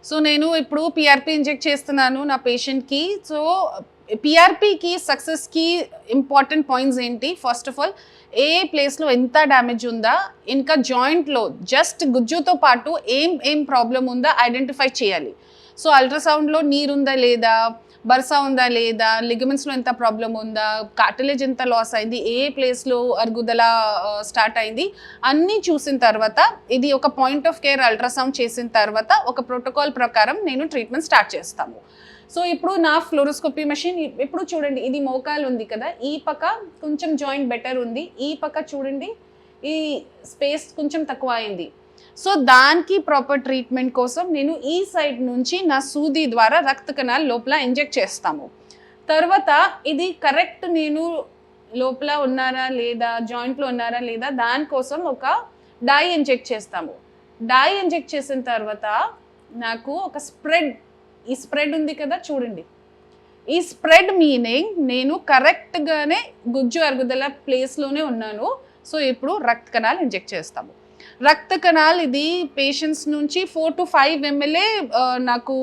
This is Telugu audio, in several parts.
సో నేను ఇప్పుడు పిఆర్పి ఇంజెక్ట్ చేస్తున్నాను నా పేషెంట్కి. సో పిఆర్పికి సక్సెస్కి ఇంపార్టెంట్ పాయింట్స్ ఏంటి? ఫస్ట్ ఆఫ్ ఆల్ ఏ ప్లేస్లో ఎంత డ్యామేజ్ ఉందా, ఇంకా జాయింట్లో జస్ట్ గుజ్జుతో పాటు ఏం ప్రాబ్లం ఉందా ఐడెంటిఫై చేయాలి. సో అల్ట్రాసౌండ్లో నీరుందా లేదా, బర్సా ఉందా లేదా, లిగమెంట్స్లో ఎంత ప్రాబ్లం ఉందా, కార్టిలేజ్ ఎంత లాస్ అయింది, ఏ ప్లేస్లో అరుగుదల స్టార్ట్ అయింది అన్నీ చూసిన తర్వాత ఇది ఒక పాయింట్ ఆఫ్ కేర్ అల్ట్రాసౌండ్ చేసిన తర్వాత ఒక ప్రోటోకాల్ ప్రకారం నేను ట్రీట్మెంట్ స్టార్ట్ చేస్తాము. సో ఇప్పుడు నా ఫ్లోరోస్కోపీ మెషిన్ ఇప్పుడు చూడండి, ఇది మోకాలు ఉంది కదా, ఈ పక్క కొంచెం జాయింట్ బెటర్ ఉంది, ఈ పక్క చూడండి ఈ స్పేస్ కొంచెం తక్కువ అయింది. సో దానికి ప్రాపర్ ట్రీట్మెంట్ కోసం నేను ఈ సైడ్ నుంచి నా సూది ద్వారా రక్త కణాలు లోపల ఇంజెక్ట్ చేస్తాము. తర్వాత ఇది కరెక్ట్ నేను లోపల ఉన్నారా లేదా, జాయింట్లో ఉన్నారా లేదా దానికోసం ఒక డై ఇంజెక్ట్ చేస్తాము. డై ఇంజెక్ట్ చేసిన తర్వాత నాకు ఒక ఈ స్ప్రెడ్ ఉంది కదా చూడండి, ఈ స్ప్రెడ్ మీనింగ్ నేను కరెక్ట్గానే గుజ్జు అరుగుదల ప్లేస్లోనే ఉన్నాను. సో ఇప్పుడు రక్త కణాలు ఇంజెక్ట్ చేస్తాము. రక్త కణాలు ఇది పేషెంట్స్ నుంచి 4 to 5 ml నాకు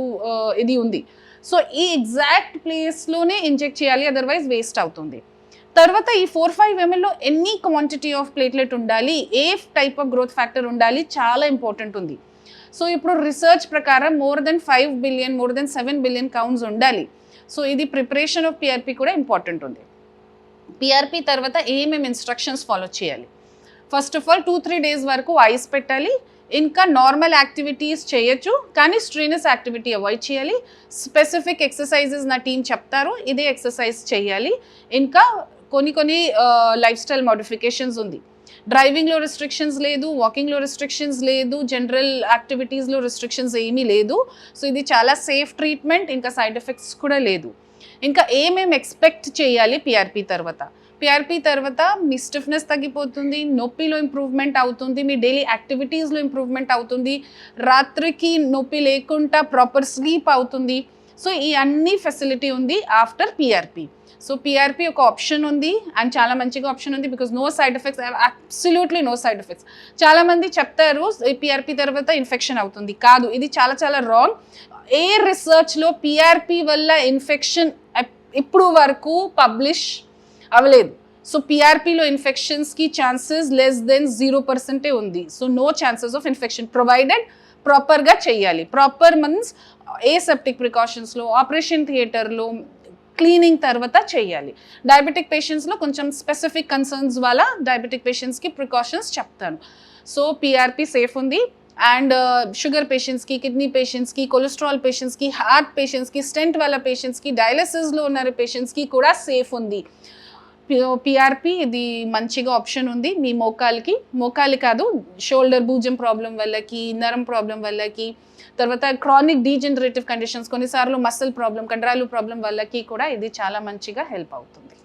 ఇది ఉంది. సో ఈ ఎగ్జాక్ట్ ప్లేస్లోనే ఇంజెక్ట్ చేయాలి, అదర్వైజ్ వేస్ట్ అవుతుంది. తర్వాత ఈ 4-5 mlలో ఎన్ని క్వాంటిటీ ఆఫ్ ప్లేట్లెట్ ఉండాలి, ఏ టైప్ ఆఫ్ గ్రోత్ ఫ్యాక్టర్ ఉండాలి చాలా ఇంపార్టెంట్ ఉంది. సో ఇప్పుడు రీసెర్చ్ ప్రకారం more than 5 billion, more than 7 billion counts ఉండాలి. సో ఇది ప్రిపరేషన్ ఆఫ్ పిఆర్పి కూడా ఇంపార్టెంట్ ఉంది. పిఆర్పి తర్వాత ఏమేమి ఇన్స్ట్రక్షన్స్ ఫాలో చేయాలి? ఫస్ట్ ఆఫ్ ఆల్ 2-3 days వరకు ఐస్ పెట్టాలి. ఇంకా నార్మల్ యాక్టివిటీస్ చేయొచ్చు, కానీ స్ట్రీనస్ యాక్టివిటీ అవాయిడ్ చేయాలి. స్పెసిఫిక్ ఎక్సర్సైజెస్ నా టీం చెప్తారు, ఇదే ఎక్సర్సైజ్ చేయాలి. ఇంకా కొన్ని లైఫ్ స్టైల్ మోడిఫికేషన్స్ ఉంది. డ్రైవింగ్లో రెస్ట్రిక్షన్స్ లేదు, వాకింగ్లో రెస్ట్రిక్షన్స్ లేదు, జనరల్ యాక్టివిటీస్లో రెస్ట్రిక్షన్స్ ఏమీ లేదు. సో ఇది చాలా సేఫ్ ట్రీట్మెంట్, ఇంకా సైడ్ ఎఫెక్ట్స్ కూడా లేదు. ఇంకా ఏమేమి ఎక్స్పెక్ట్ చేయాలి పిఆర్పి తర్వాత? పిఆర్పి తర్వాత మీ స్టిఫ్నెస్ తగ్గిపోతుంది, నొప్పిలో ఇంప్రూవ్మెంట్ అవుతుంది, మీ డైలీ యాక్టివిటీస్లో ఇంప్రూవ్మెంట్ అవుతుంది, రాత్రికి నొప్పి లేకుండా ప్రాపర్ స్లీప్ అవుతుంది. సో ఈ అన్ని ఫెసిలిటీ ఉంది ఆఫ్టర్ పిఆర్పి. సో పిఆర్పి ఒక ఆప్షన్ ఉంది అండ్ చాలా మంచిగా ఆప్షన్ ఉంది, because no side effects, absolutely no side effects. చాలామంది చెప్తారు పిఆర్పి తర్వాత ఇన్ఫెక్షన్ అవుతుంది, కాదు, ఇది చాలా రాంగ్. ఏ రిసర్చ్లో పిఆర్పి వల్ల ఇన్ఫెక్షన్ ఇప్పుడు వరకు పబ్లిష్ అవ్వలేదు. సో పిఆర్పిలో ఇన్ఫెక్షన్స్కి ఛాన్సెస్ లెస్ దెన్ 0% ఉంది. So no chances of infection provided ప్రాపర్గా చేయాలి. ప్రాపర్ మీన్స్ ఏసెప్టిక్ ప్రికాషన్స్లో, ఆపరేషన్ థియేటర్లో క్లీనింగ్ తర్వాత చేయాలి. డయాబెటిక్ పేషెంట్స్లో కొంచెం స్పెసిఫిక్ కన్సర్న్స్ వల్ల డయాబెటిక్ పేషెంట్స్కి ప్రికాషన్స్ చెప్తాను. సో పిఆర్పి సేఫ్ ఉంది. అండ్ షుగర్ పేషెంట్స్కి, కిడ్నీ పేషెంట్స్కి, కొలెస్ట్రాల్ పేషెంట్స్కి, హార్ట్ పేషెంట్స్కి, స్టెంట్ వాళ్ళ పేషెంట్స్కి, డయాలసిస్లో ఉన్న పేషెంట్స్కి కూడా సేఫ్ ఉంది. పిఆర్పి ఇది మంచిగా ఆప్షన్ ఉంది మీ మోకాలి కాదు, షోల్డర్ భుజం ప్రాబ్లం వల్లకి, నరం ప్రాబ్లం వల్లకి, తర్వాత క్రానిక్ డీజనరేటివ్ కండిషన్స్, కొన్నిసార్లు మసిల్ ప్రాబ్లం, కండరాలు ప్రాబ్లం వల్లకి కూడా ఇది చాలా మంచిగా హెల్ప్ అవుతుంది.